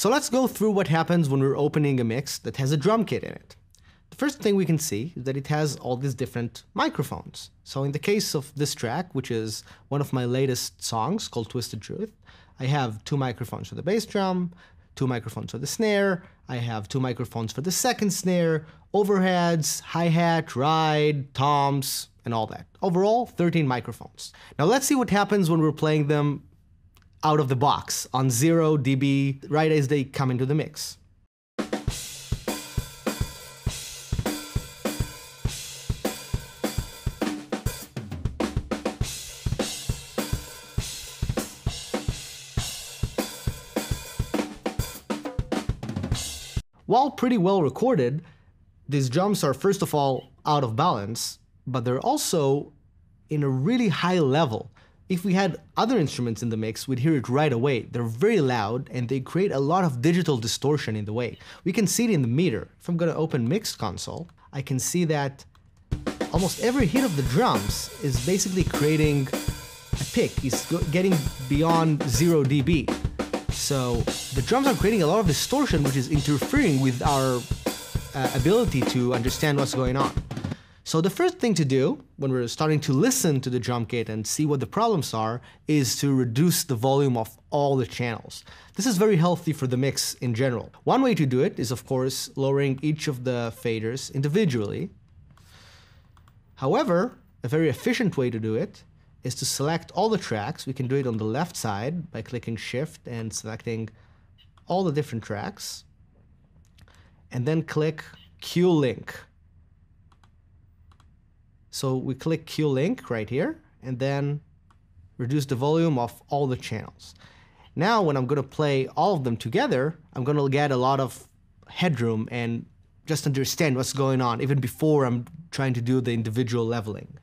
So let's go through what happens when we're opening a mix that has a drum kit in it. The first thing we can see is that it has all these different microphones. So in the case of this track, which is one of my latest songs called Twisted Truth, I have 2 microphones for the bass drum, 2 microphones for the snare, I have 2 microphones for the second snare, overheads, hi-hat, ride, toms, and all that. Overall, 13 microphones. Now let's see what happens when we're playing them out of the box on 0 dB right as they come into the mix. While pretty well recorded, these drums are first of all out of balance, but they're also in a really high level. If we had other instruments in the mix, we'd hear it right away. They're very loud and they create a lot of digital distortion in the way. We can see it in the meter. If I'm gonna open Mix Console, I can see that almost every hit of the drums is basically creating a pick. It's getting beyond 0 dB. So the drums are creating a lot of distortion, which is interfering with our ability to understand what's going on. So the first thing to do when we're starting to listen to the drum kit and see what the problems are is to reduce the volume of all the channels. This is very healthy for the mix in general. One way to do it is, of course, lowering each of the faders individually. However, a very efficient way to do it is to select all the tracks. We can do it on the left side by clicking Shift and selecting all the different tracks, and then click Q-Link. So we click Q-Link right here, and then reduce the volume of all the channels. Now when I'm going to play all of them together, I'm going to get a lot of headroom and just understand what's going on even before I'm trying to do the individual leveling.